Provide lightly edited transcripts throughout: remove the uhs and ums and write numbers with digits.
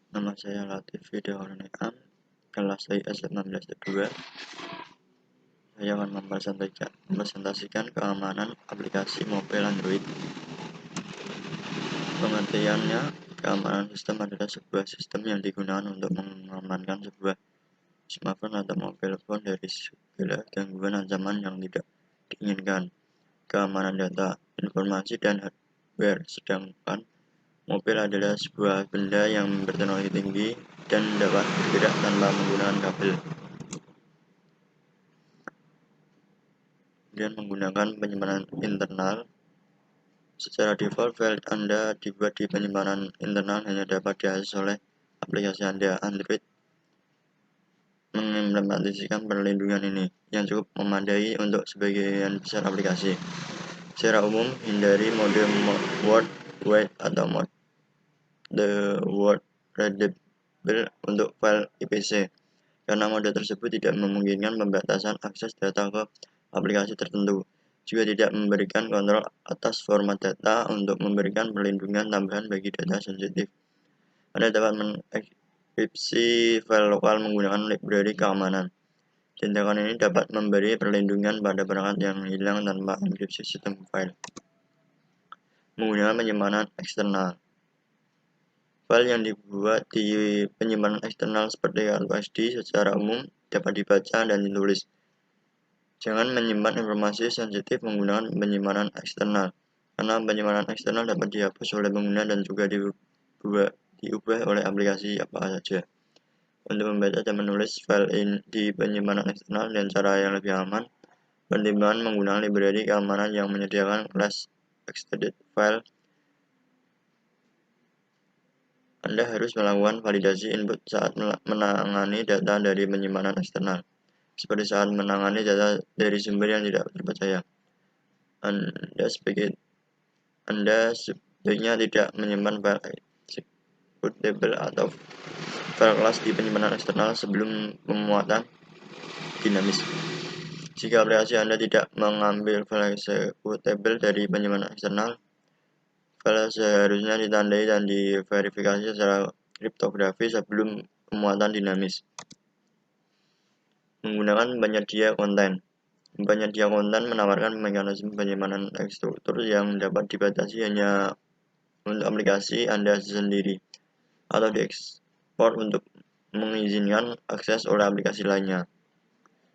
Nama saya Latif Hidawan Niam, kelas IS 16-2. Saya akan mempresentasikan keamanan aplikasi mobil Android. Pengertiannya, keamanan sistem adalah sebuah sistem yang digunakan untuk mengamankan sebuah smartphone atau mobile phone dari segala gangguan ancaman yang tidak diinginkan. Keamanan data, informasi, dan hardware. Sedangkan mobil adalah sebuah benda yang berteknologi tinggi dan dapat bergerak tanpa menggunakan kabel. Kemudian menggunakan penyimpanan internal. Secara default, file Anda dibuat di penyimpanan internal hanya dapat diakses oleh aplikasi Anda. Android mengimplementasikan perlindungan ini, yang cukup memadai untuk sebagian besar aplikasi. Secara umum, hindari mode word wait atau mode word readable untuk file IPC, karena mode tersebut tidak memungkinkan pembatasan akses data ke aplikasi tertentu. Juga tidak memberikan kontrol atas format data untuk memberikan perlindungan tambahan bagi data sensitif. Anda dapat mengenkripsi file lokal menggunakan library keamanan. Tindakan ini dapat memberi perlindungan pada perangkat yang hilang tanpa enkripsi sistem file. Menggunakan penyimpanan eksternal. File yang dibuat di penyimpanan eksternal seperti kartu SD secara umum dapat dibaca dan ditulis. Jangan menyimpan informasi sensitif menggunakan penyimpanan eksternal, karena penyimpanan eksternal dapat dihapus oleh pengguna dan juga diubah oleh aplikasi apa saja. Untuk membaca dan menulis file di penyimpanan eksternal dan cara yang lebih aman, pertimbangan menggunakan library keamanan yang menyediakan kelas extended file. Anda harus melakukan validasi input saat menangani data dari penyimpanan eksternal, seperti saat menangani data dari sumber yang tidak terpercaya. Anda sebaiknya tidak menyimpan file executable atau file kelas di penyimpanan eksternal sebelum pemuatan dinamis. Jika aplikasi Anda tidak mengambil file executable dari penyimpanan eksternal, file seharusnya ditandai dan diverifikasi secara kriptografi sebelum pemuatan dinamis. Menggunakan penyedia konten. Penyedia konten menawarkan mekanisme penyimpanan struktur yang dapat dibatasi hanya untuk aplikasi Anda sendiri, atau diekspor untuk mengizinkan akses oleh aplikasi lainnya.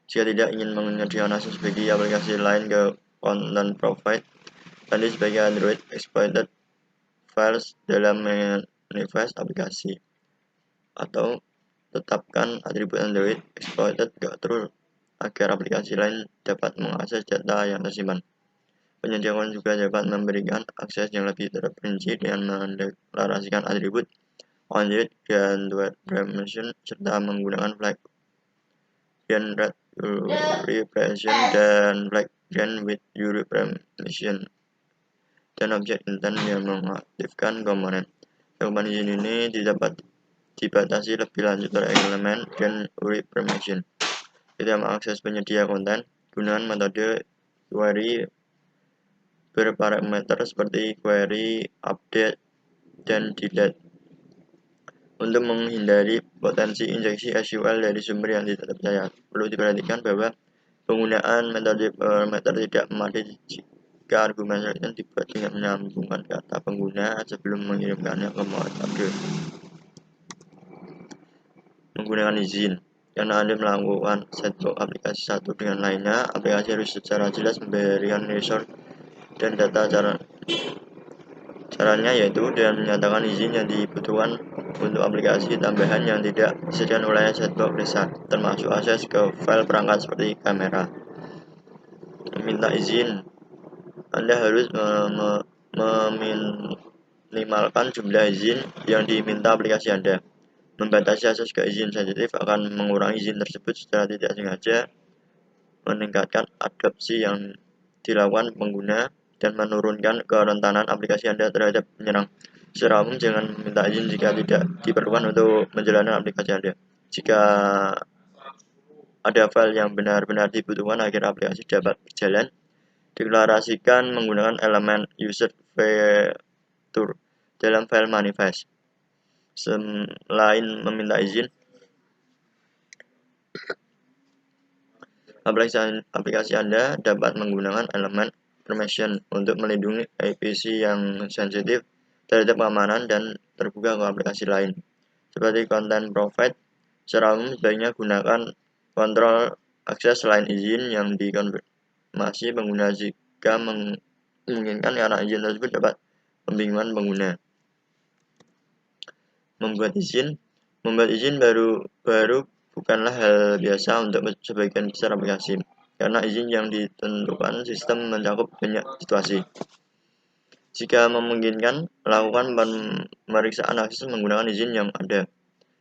Jika tidak ingin menyediakan akses bagi aplikasi lain ke content provide, Anda sebagai Android exploited files dalam manifest aplikasi, atau tetapkan atribut Android exploited true agar aplikasi lain dapat mengakses data yang tersimpan. Penyedia konten juga dapat memberikan akses yang lebih terperinci dengan mendeklarasikan atribut on-read dan web permission serta menggunakan flag grant red repression dan flag grant with your permission dan objek intent yang mengaktifkan komponen. Cakupan izin ini dapat dibatasi lebih lanjut oleh elemen grant permission. Kita mengakses penyedia konten, gunakan metode query berparameter seperti query, update, dan delete. Untuk menghindari potensi injeksi SQL dari sumber yang tidak terpercaya, perlu diperhatikan bahwa penggunaan metode parameter tidak memadai jika argumen selection dibuat dengan menyambungkan kata pengguna sebelum mengirimkannya ke metode. Menggunakan izin. Karena Anda melakukan sandbox aplikasi satu dengan lainnya, aplikasi harus secara jelas memberikan resource dan data caranya, yaitu dengan menyatakan izin yang dibutuhkan untuk aplikasi tambahan yang tidak disediakan oleh sandbox besar, termasuk akses ke file perangkat seperti kamera. Meminta izin. Anda harus meminimalkan jumlah izin yang diminta aplikasi Anda. Membatasi akses ke izin sensitif akan mengurangi izin tersebut secara tidak sengaja, meningkatkan adopsi yang dilakukan pengguna, dan menurunkan kerentanan aplikasi Anda terhadap penyerang. Secara umum, jangan meminta izin jika tidak diperlukan untuk menjalankan aplikasi Anda. Jika ada file yang benar-benar dibutuhkan agar aplikasi dapat berjalan, deklarasikan menggunakan elemen user feature dalam file manifest. selain meminta izin. Aplikasi Anda dapat menggunakan elemen permission untuk melindungi IPC yang sensitif terhadap keamanan dan terbuka ke aplikasi lain. Seperti content provide, secara umum sebaiknya gunakan kontrol akses selain izin yang dikonfirmasi pengguna jika memungkinkan, karena izin tersebut dapat membingungkan pengguna. Membuat izin baru bukanlah hal biasa untuk sebagian besar aplikasi, karena izin yang ditentukan sistem mencakup banyak situasi. Jika memungkinkan, lakukan pemeriksaan akses menggunakan izin yang ada.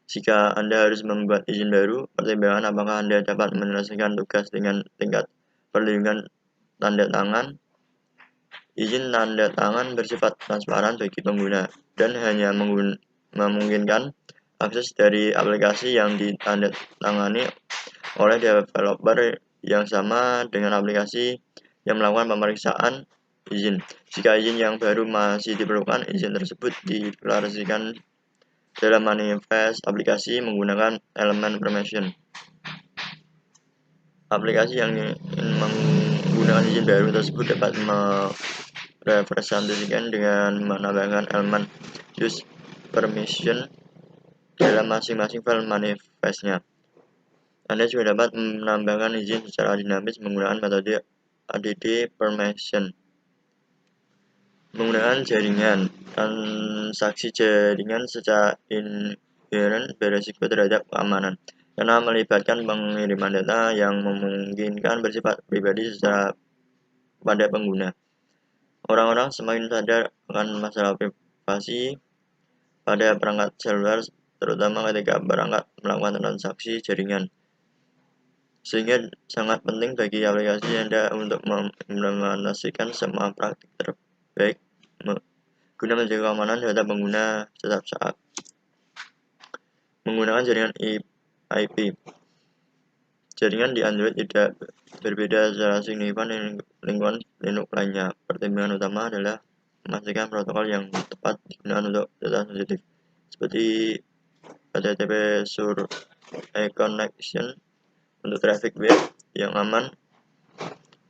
Jika Anda harus membuat izin baru, pertimbangkan apakah Anda dapat menyelesaikan tugas dengan tingkat perlindungan tanda tangan. Izin tanda tangan bersifat transparan bagi pengguna dan hanya memungkinkan akses dari aplikasi yang ditandatangani oleh developer yang sama dengan aplikasi yang melakukan pemeriksaan izin. Jika izin yang baru masih diperlukan, izin tersebut dideklarasikan dalam manifest aplikasi menggunakan elemen permission. Aplikasi yang ingin menggunakan izin baru tersebut dapat merepresentasikan dengan menambahkan elemen use permission dalam masing-masing file manifestnya. Anda juga dapat menambahkan izin secara dinamis menggunakan metode add permission. Menggunakan jaringan, transaksi jaringan secara inherent beresiko terhadap keamanan, karena melibatkan pengiriman data yang memungkinkan bersifat pribadi secara pada pengguna. Orang-orang semakin sadar akan masalah privasi pada perangkat seluler, terutama ketika perangkat melakukan transaksi jaringan. Sehingga sangat penting bagi aplikasi Anda untuk mengimplementasikan semua praktik terbaik guna menjaga keamanan data pengguna setiap saat. Menggunakan jaringan IP. Jaringan di Android tidak berbeda secara signifikan dengan lingkungan Linux lainnya. Pertimbangan utama adalah memastikan protokol yang tepat digunakan untuk data sensitif, seperti HTTP Sur Connection untuk traffic web yang aman.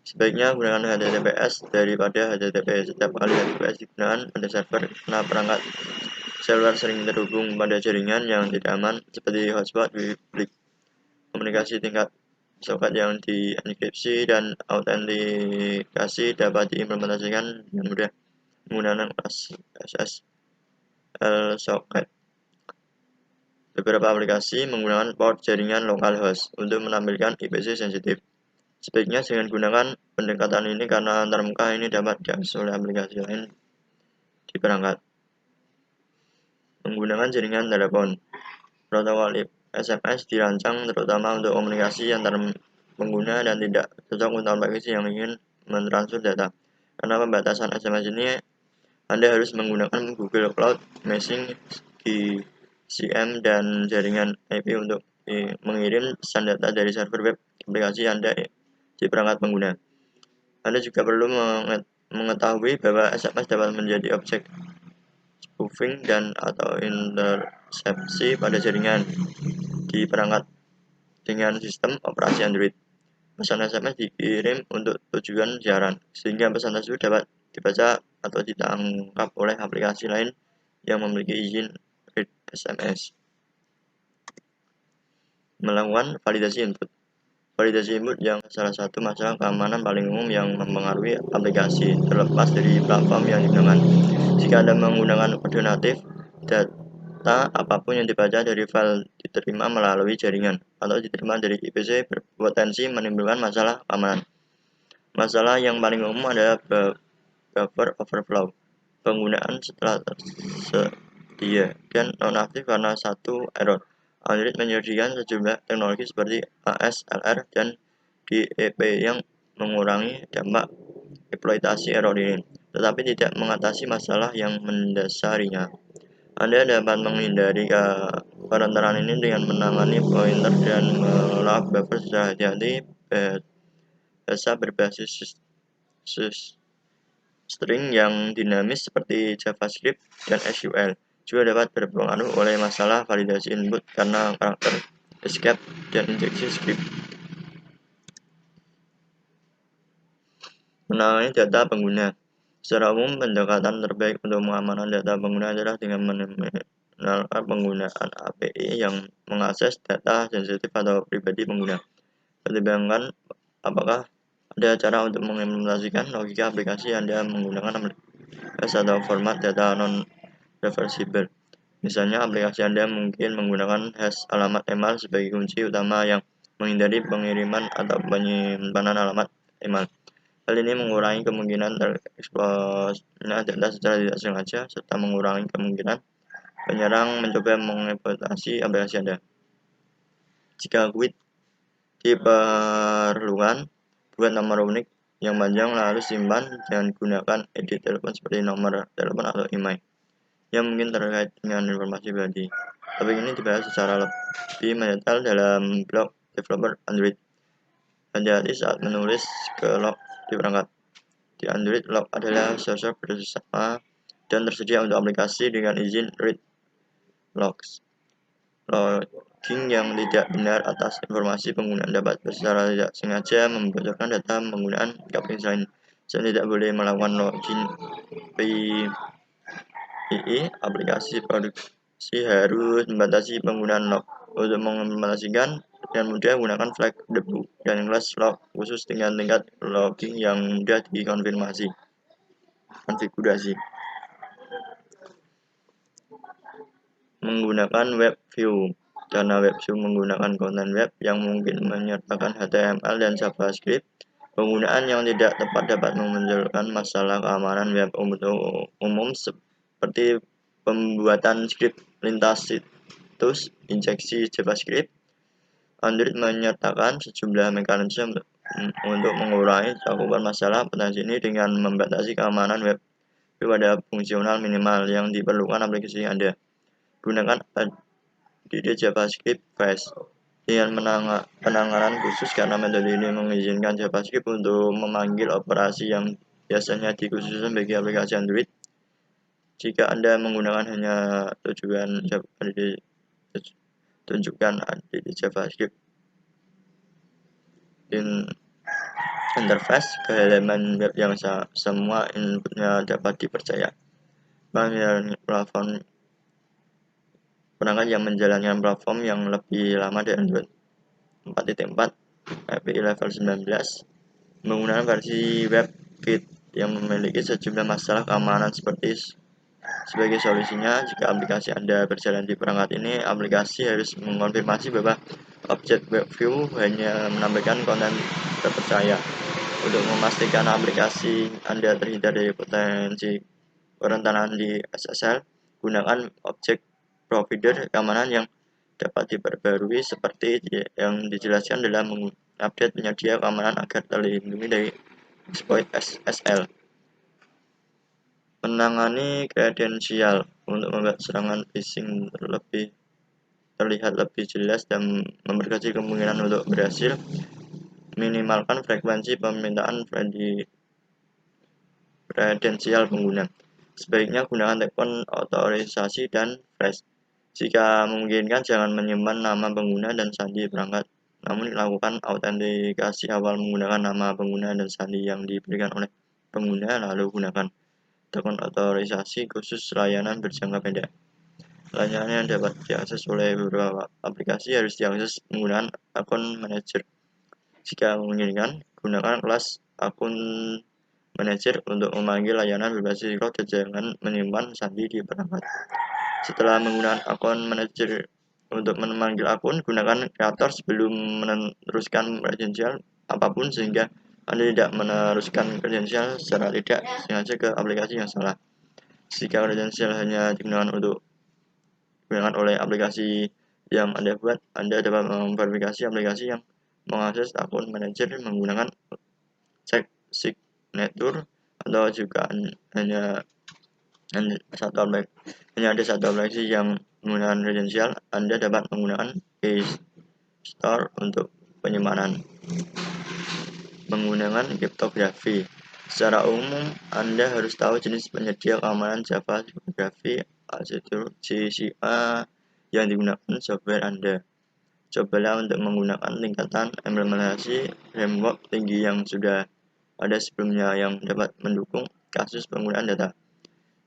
Sebaiknya gunakan HTTPS daripada HTTP. Setiap kali HTTPS digunakan pada server, karena perangkat seluler sering terhubung pada jaringan yang tidak aman, seperti hotspot publik. Komunikasi tingkat soket yang dienkripsi dan autentikasi dapat diimplementasikan dengan mudah menggunakan SSL socket. Beberapa aplikasi menggunakan port jaringan localhost untuk menampilkan IPC sensitif. Sebaiknya jangan gunakan pendekatan ini karena antarmuka ini dapat diakses oleh aplikasi lain di perangkat. Menggunakan jaringan telepon. Protokol SMS dirancang terutama untuk komunikasi antar pengguna dan tidak cocok untuk aplikasi yang ingin mentransfer data. Karena pembatasan SMS ini, Anda harus menggunakan Google Cloud Messaging, GCM, dan jaringan IP untuk mengirim pesan data dari server web aplikasi Anda di perangkat pengguna. Anda juga perlu mengetahui bahwa SMS dapat menjadi objek spoofing dan atau intersepsi pada jaringan di perangkat dengan sistem operasi Android. Pesan SMS dikirim untuk tujuan siaran, sehingga pesan tersebut dapat dibaca atau ditangkap oleh aplikasi lain yang memiliki izin read SMS. Melakukan validasi input. Validasi input yang salah satu masalah keamanan paling umum yang mempengaruhi aplikasi, terlepas dari platform yang digunakan. Jika Anda menggunakan kode natif, data apapun yang dibaca dari file diterima melalui jaringan atau diterima dari IPC berpotensi menimbulkan masalah keamanan. Masalah yang paling umum adalah buffer overflow. Penggunaan setelah tersedia dan nonaktif karena satu error. Android menyediakan sejumlah teknologi seperti ASLR dan DEP yang mengurangi dampak eksploitasi error ini, tetapi tidak mengatasi masalah yang mendasarinya. Anda dapat menghindari kerentangan ini dengan menangani pointer dan mengelola buffer secara hati-hati. Bahasa berbasis string yang dinamis seperti JavaScript dan SQL juga dapat berpengaruh oleh masalah validasi input karena karakter escape dan injeksi script. Menangani data pengguna. Secara umum, pendekatan terbaik untuk mengamankan data pengguna adalah dengan meminimalkan penggunaan API yang mengakses data sensitif atau pribadi pengguna. Pertimbangkan apakah ada cara untuk mengimplementasikan logika aplikasi Anda menggunakan atau format data non-reversible. Misalnya, aplikasi Anda mungkin menggunakan hash alamat email sebagai kunci utama yang menghindari pengiriman atau penyimpanan alamat email. Hal ini mengurangi kemungkinan tereksplosnya data secara tidak sengaja, serta mengurangi kemungkinan penyerang mencoba mengeksploitasi aplikasi Anda. Jika query diperlukan, buat nomor unik yang panjang lalu simpan dan gunakan edit telepon seperti nomor telepon atau email yang mungkin terkait dengan informasi pribadi. Topik ini dibahas secara lebih mendetail dalam blog developer Android. Hati-hati saat menulis ke log di perangkat. Di Android, log adalah sosok bersama dan tersedia untuk aplikasi dengan izin read logs. Logging yang tidak benar atas informasi penggunaan dapat secara tidak sengaja membocorkan data penggunaan aplikasi lain. Saya tidak boleh melakukan login PII. Aplikasi produksi harus membatasi penggunaan log. Untuk mengimplementasikan dengan mudah, gunakan flag debu dan kelas log khusus dengan tingkat logging yang mudah dikonfigurasi. Menggunakan web view. Karena web view menggunakan konten web yang mungkin menyertakan HTML dan JavaScript, penggunaan yang tidak tepat dapat memunculkan masalah keamanan web umum seperti pembuatan skrip lintas situs, injeksi JavaScript. Android menyertakan sejumlah mekanisme untuk mengurangi cakupan masalah potensi ini dengan membatasi keamanan web pada fungsional minimal yang diperlukan aplikasi Anda. Gunakan add JavaScript Fast dengan penanganan khusus karena metode ini mengizinkan JavaScript untuk memanggil operasi yang biasanya dikhususkan bagi aplikasi Android. Jika Anda menggunakan hanya tujuan tunjukkan add JavaScript interface ke halaman web yang semua inputnya dapat dipercaya. Platform perangkat yang menjalankan platform yang lebih lama dari Android 4.4 API level 19 menggunakan versi WebKit yang memiliki sejumlah masalah keamanan sebagai solusinya. Jika aplikasi Anda berjalan di perangkat ini, aplikasi harus mengonfirmasi bahwa objek web view hanya menampilkan konten terpercaya. Untuk memastikan aplikasi Anda terhindar dari potensi kerentanan di SSL, gunakan objek provider keamanan yang dapat diperbarui seperti yang dijelaskan dalam update penyedia keamanan agar terlindungi dari exploit SSL. Menangani kredensial untuk membuat serangan phishing terlihat lebih jelas dan memperkecil kemungkinan untuk berhasil. Minimalkan frekuensi permintaan kredensial pengguna. Sebaiknya gunakan telepon otorisasi dan flash. Jika memungkinkan, jangan menyimpan nama pengguna dan sandi perangkat, namun lakukan autentikasi awal menggunakan nama pengguna dan sandi yang diberikan oleh pengguna, lalu gunakan telepon otorisasi khusus layanan berjangka pendek. Layanan yang dapat diakses oleh beberapa aplikasi harus diakses menggunakan akun manajer. Jika memungkinkan, gunakan kelas akun manajer untuk memanggil layanan berbasis cloud dan jangan menyimpan sandi di perangkat. Setelah menggunakan akun manajer untuk memanggil akun, gunakan kreator sebelum meneruskan kredensial apapun sehingga Anda tidak meneruskan kredensial secara tidak sengaja ke aplikasi yang salah. Jika kredensial hanya digunakan oleh aplikasi yang Anda buat, Anda dapat memverifikasi aplikasi yang mengakses akun manajer menggunakan cek signature atau juga hanya ada satu aplikasi yang menggunakan kredensial. Anda dapat menggunakan keystore untuk penyimpanan. Menggunakan kriptografi. Secara umum, Anda harus tahu jenis penyedia keamanan Java kriptografi GCA yang digunakan software Anda. Cobalah untuk menggunakan tingkatan implementasi framework tinggi yang sudah ada sebelumnya yang dapat mendukung kasus penggunaan data.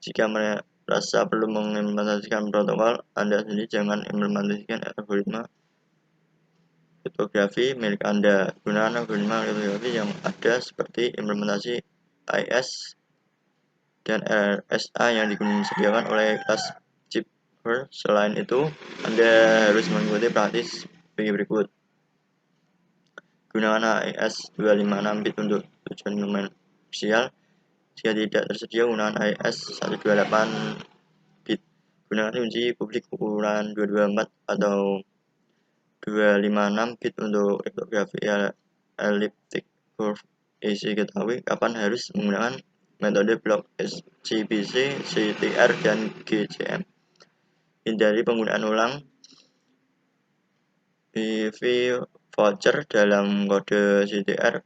Jika merasa perlu mengimplementasikan protokol Anda sendiri, jangan implementasikan algoritma kriptografi milik Anda. Gunakan algoritma kriptografi yang ada seperti implementasi AES dan RSA yang disediakan oleh kelas Zipper. Selain itu, Anda harus mengikuti praktis berikut. Gunakan AES 256 bit untuk tujuan komersial. Jika tidak tersedia, gunakan AES 128 bit. Gunakan kunci publik ukuran 224 atau 256 bit untuk kriptografi elliptic curve. Isi ketahui kapan harus menggunakan metode blok SGBC, CTR, dan GCM. Hindari penggunaan ulang PV voucher dalam kode CTR.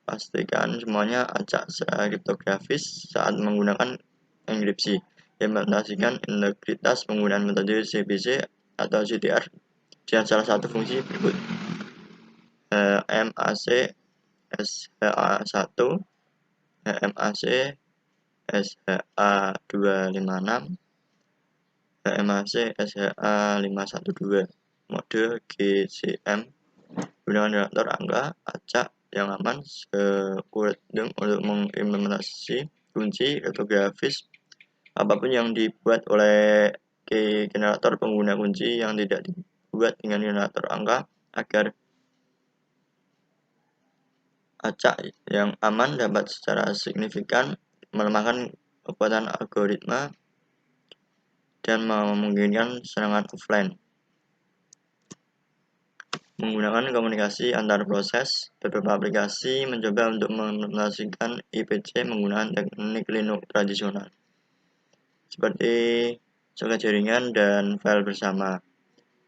Pastikan semuanya acak secara kriptografis saat menggunakan enkripsi. Implementasikan integritas penggunaan metode CBC atau CTR dengan salah satu fungsi berikut: MAC SHA1, MAC SHA256, MAC SHA512, mode GCM. Gunakan generator angka acak yang aman sekuredeng untuk mengimplementasi kunci kriptografis apapun yang dibuat oleh generator pengguna kunci yang tidak dibuat dengan generator angka agar acak yang aman dapat secara signifikan melemahkan kekuatan algoritma dan memungkinkan serangan offline. Menggunakan komunikasi antar proses, beberapa aplikasi mencoba untuk mengimplementasikan IPC menggunakan teknik Linux tradisional, seperti soket jaringan dan file bersama.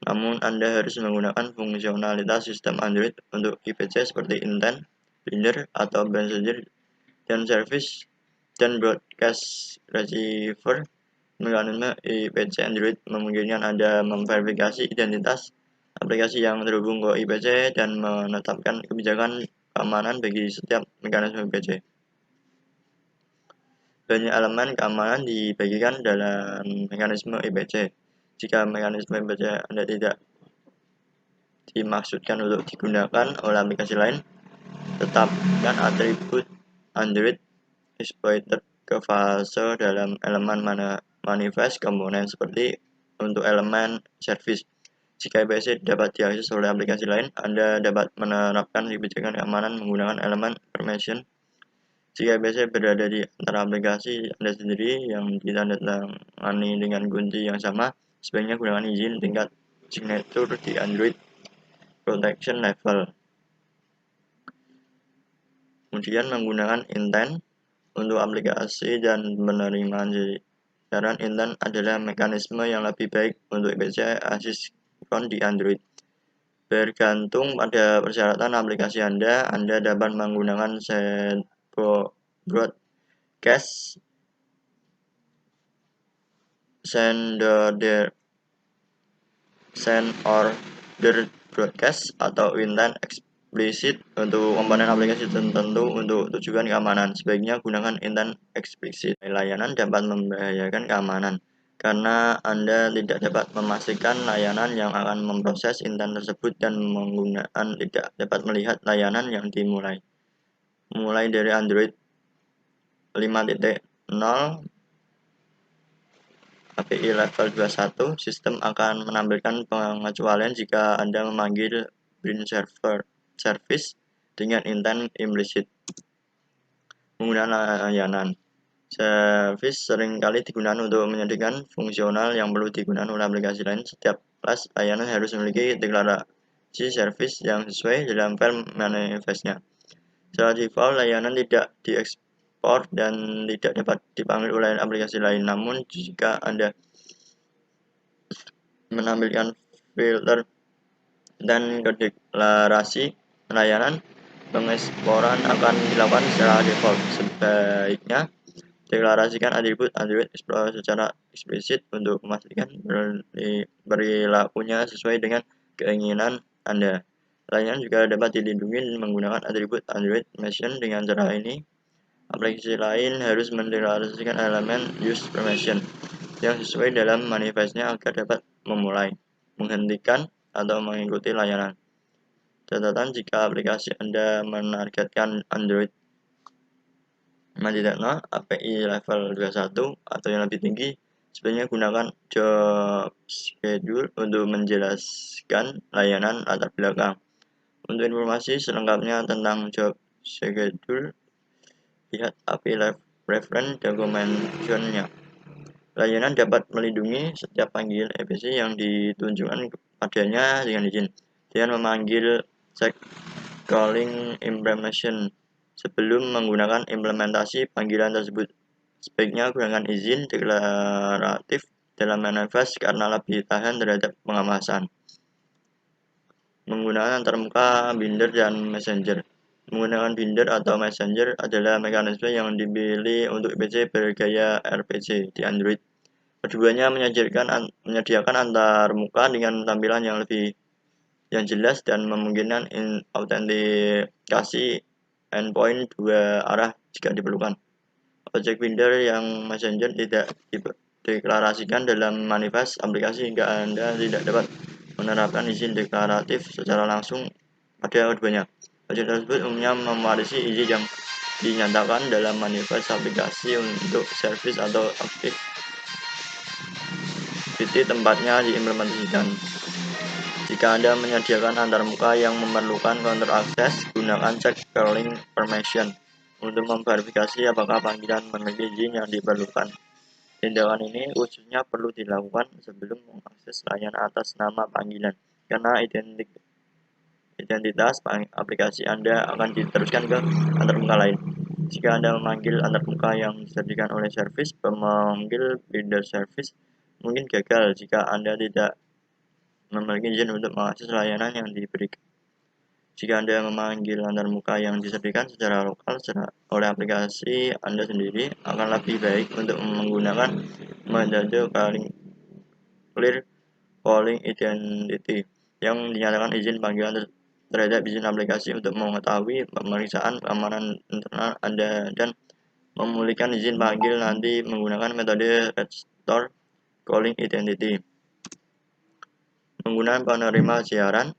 Namun, Anda harus menggunakan fungsionalitas sistem Android untuk IPC seperti Intent, Binder, atau Messenger dan Service dan Broadcast Receiver. Mekanisme IPC Android memungkinkan Anda memverifikasi identitas aplikasi yang terhubung ke IPC dan menetapkan kebijakan keamanan bagi setiap mekanisme IPC. Banyak elemen keamanan dibagikan dalam mekanisme IPC. Jika mekanisme IPC Anda tidak dimaksudkan untuk digunakan oleh aplikasi lain, tetapkan atribut Android exploiter ke fase dalam elemen manifest komponen seperti untuk elemen service. Jika IPC dapat diakses oleh aplikasi lain, Anda dapat menerapkan kebijakan keamanan menggunakan elemen permission. Jika IPC berada di antara aplikasi Anda sendiri yang ditandatangani dengan kunci yang sama, sebaiknya gunakan izin tingkat signature di Android Protection Level. Kemudian menggunakan intent untuk aplikasi dan penerimaan siaran. Intent adalah mekanisme yang lebih baik untuk IPC asinkron di Android. Bergantung pada persyaratan aplikasi Anda dapat menggunakan broadcast, send order broadcast, atau intent eksplisit untuk komponen aplikasi tertentu untuk tujuan keamanan. Sebaiknya gunakan intent eksplisit. Layanan dapat membahayakan keamanan karena Anda tidak dapat memastikan layanan yang akan memproses intent tersebut dan menggunakan tidak dapat melihat layanan yang dimulai. Mulai dari Android 5.0 API level 21, sistem akan menampilkan pengecualian jika Anda memanggil bind service dengan intent implisit. Menggunakan layanan service seringkali digunakan untuk menyediakan fungsional yang perlu digunakan oleh aplikasi lain. Setiap kelas layanan harus memiliki deklarasi service yang sesuai dalam file manifestnya. Secara default, layanan tidak diekspor dan tidak dapat dipanggil oleh aplikasi lain. Namun, jika Anda menampilkan filter dan deklarasi layanan, pengeksporan akan dilakukan secara default. Sebaiknya Deklarasikan atribut Android Explorer secara eksplisit untuk memastikan perilakunya sesuai dengan keinginan Anda. Layanan juga dapat dilindungi menggunakan atribut Android Permission. Dengan cara ini, aplikasi lain harus mendeklarasikan elemen use permission yang sesuai dalam manifestnya agar dapat memulai, menghentikan, atau mengikuti layanan. Catatan: jika aplikasi Anda menargetkan Android 5.0, API level 21 atau yang lebih tinggi, sebaiknya gunakan job schedule untuk menjelaskan layanan latar belakang. Untuk informasi selengkapnya tentang job schedule, lihat API reference documentation-nya. Layanan dapat melindungi setiap panggilan APC yang ditunjukkan kepadanya dengan izin, dengan memanggil check calling implementation sebelum menggunakan implementasi panggilan tersebut. Sebaiknya gunakan izin deklaratif dalam manifest karena lebih tahan terhadap pengawasan. Menggunakan antarmuka, binder, dan messenger. Menggunakan binder atau messenger adalah mekanisme yang dipilih untuk PC bergaya RPG di Android. Keduanya menyediakan antarmuka dengan tampilan yang jelas dan memungkinkan autentikasi endpoint dua arah jika diperlukan. Objek binder yang messenger tidak dideklarasikan dalam manifest aplikasi hingga Anda tidak dapat menerapkan izin deklaratif secara langsung pada keduanya. Objek tersebut umumnya mewarisi izin yang dinyatakan dalam manifest aplikasi untuk service atau activity tempatnya diimplementasikan. Jika Anda menyediakan antarmuka yang memerlukan counter access, gunakan check calling permission untuk memverifikasi apakah panggilan memiliki izin yang diperlukan. Tindakan ini khususnya perlu dilakukan sebelum mengakses layanan atas nama panggilan, karena identitas aplikasi Anda akan diteruskan ke antarmuka lain. Jika Anda memanggil antarmuka yang disediakan oleh service, pemanggil binder service mungkin gagal jika Anda tidak memiliki izin untuk mengakses layanan yang diberikan. Jika Anda memanggil antarmuka yang disediakan secara lokal oleh aplikasi Anda sendiri, akan lebih baik untuk menggunakan metode clear calling identity yang dinyatakan izin panggilan terhadap izin aplikasi untuk mengetahui pemeriksaan keamanan internal Anda dan memulihkan izin panggil nanti menggunakan metode restore calling identity. Menggunakan penerima siaran,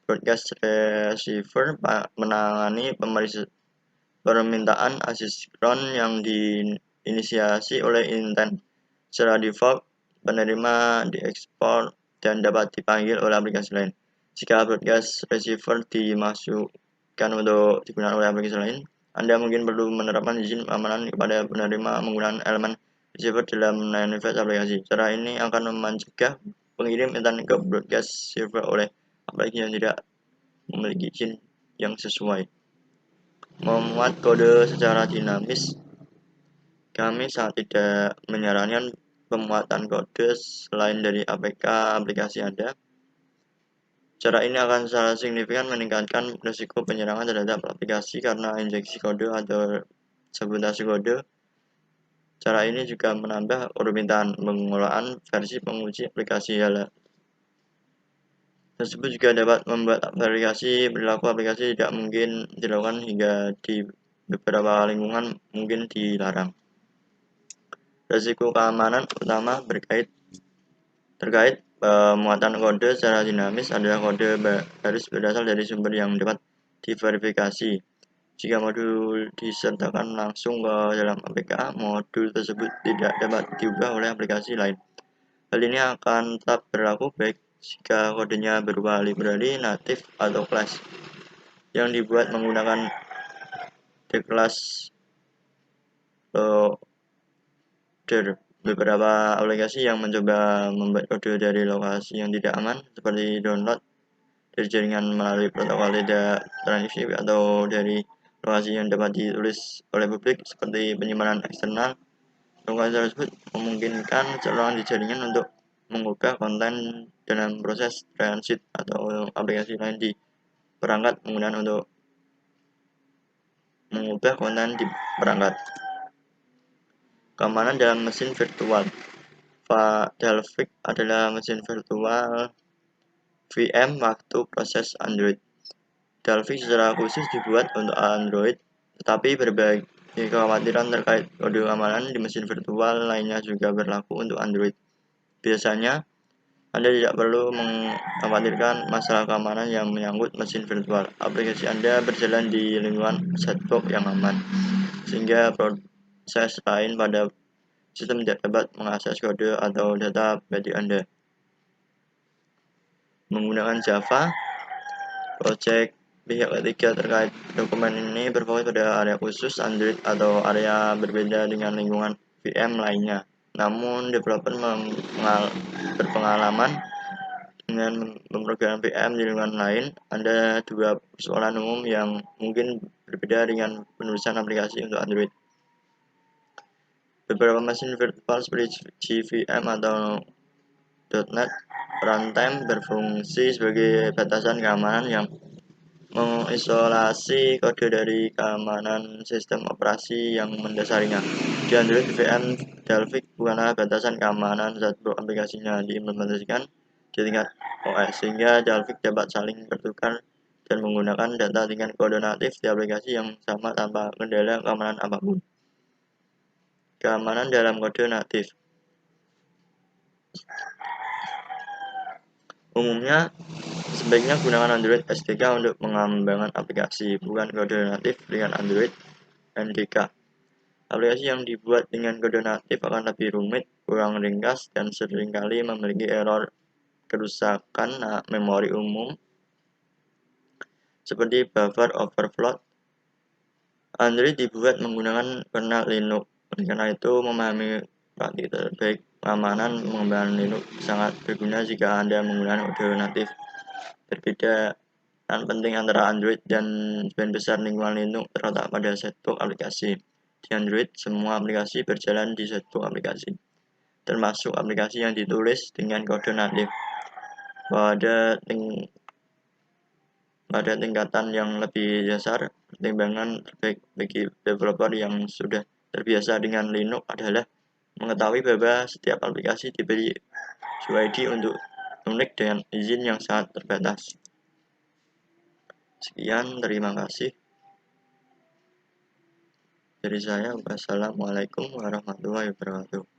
broadcast receiver menangani permintaan asinkron yang diinisiasi oleh intent. Secara default, penerima diekspor dan dapat dipanggil oleh aplikasi lain. Jika broadcast receiver dimasukkan untuk digunakan oleh aplikasi lain, Anda mungkin perlu menerapkan izin keamanan kepada penerima menggunakan elemen receiver dalam manifest aplikasi. Cara ini akan mencegah pengirim intent ke broadcast server oleh aplikasi yang tidak memiliki izin yang sesuai. Memuat kode secara dinamis. Kami sangat tidak menyarankan pemuatan kode selain dari APK aplikasi Anda. Cara ini akan secara signifikan meningkatkan risiko penyerangan terhadap aplikasi karena injeksi kode atau sabotase kode. Cara ini juga menambah permintaan pengelolaan versi penguji aplikasi tersebut juga dapat membuat verifikasi perilaku aplikasi tidak mungkin dilakukan hingga di beberapa lingkungan mungkin dilarang. Risiko keamanan utama terkait pemuatan kode secara dinamis adalah kode harus berasal dari sumber yang dapat diverifikasi. Jika modul disertakan langsung ke dalam APK, modul tersebut tidak dapat diubah oleh aplikasi lain. Hal ini akan tetap berlaku baik jika kodenya berupa library, native, atau class yang dibuat menggunakan declass loader. Beberapa aplikasi yang mencoba membuat kode dari lokasi yang tidak aman, seperti download dari jaringan melalui protokol tidak transmisi atau dari lokasi yang dapat ditulis oleh publik, seperti penyimpanan eksternal. Lokasi tersebut memungkinkan seorang di jaringan untuk mengubah konten dalam proses transit atau aplikasi lain di perangkat menggunakan untuk mengubah konten di perangkat. Keamanan dalam mesin virtual. Dalvik adalah mesin virtual VM waktu proses Android. Dalvik secara khusus dibuat untuk Android, tetapi berbagai kekhawatiran terkait kode keamanan di mesin virtual lainnya juga berlaku untuk Android. Biasanya, Anda tidak perlu mengkhawatirkan masalah keamanan yang menyangkut mesin virtual. Aplikasi Anda berjalan di lingkungan sandbox yang aman, sehingga proses lain pada sistem tidak dapat mengakses kode atau data pribadi Anda. Menggunakan Java, project pihak ketiga terkait dokumen ini berfokus pada area khusus Android atau area berbeda dengan lingkungan VM lainnya. Namun, developer berpengalaman dengan memprogram VM di lingkungan lain. Ada dua persoalan umum yang mungkin berbeda dengan penulisan aplikasi untuk Android. Beberapa mesin virtual seperti JVM atau .NET Runtime berfungsi sebagai batasan keamanan yang mengisolasi kode dari keamanan sistem operasi yang mendasarinya. Di Android, VM Dalvik bukanlah batasan keamanan sandbox aplikasinya diimplementasikan di tingkat OS, sehingga Dalvik dapat saling bertukar dan menggunakan data dengan kode natif di aplikasi yang sama tanpa kendala keamanan apapun. Keamanan dalam kode natif. Umumnya, sebaiknya gunakan Android SDK untuk pengembangan aplikasi, bukan kode natif dengan Android NDK. Aplikasi yang dibuat dengan kode natif akan lebih rumit, kurang ringkas, dan seringkali memiliki error kerusakan memori umum seperti buffer overflow. Android dibuat menggunakan kernel Linux. Oleh karena itu, memahami praktik terbaik keamanan pengembangan Linux sangat berguna jika Anda menggunakan kode natif. Perbedaan penting antara Android dan sebagian besar lingkungan Linux terletak pada sandbox aplikasi. Di Android, semua aplikasi berjalan di sandbox aplikasi, termasuk aplikasi yang ditulis dengan kode natif. Pada tingkatan yang lebih dasar, pertimbangan terbaik bagi developer yang sudah terbiasa dengan Linux adalah mengetahui bahwa setiap aplikasi diberi UID untuk unik dengan izin yang sangat terbatas. Sekian, terima kasih dari saya. Wassalamualaikum warahmatullahi wabarakatuh.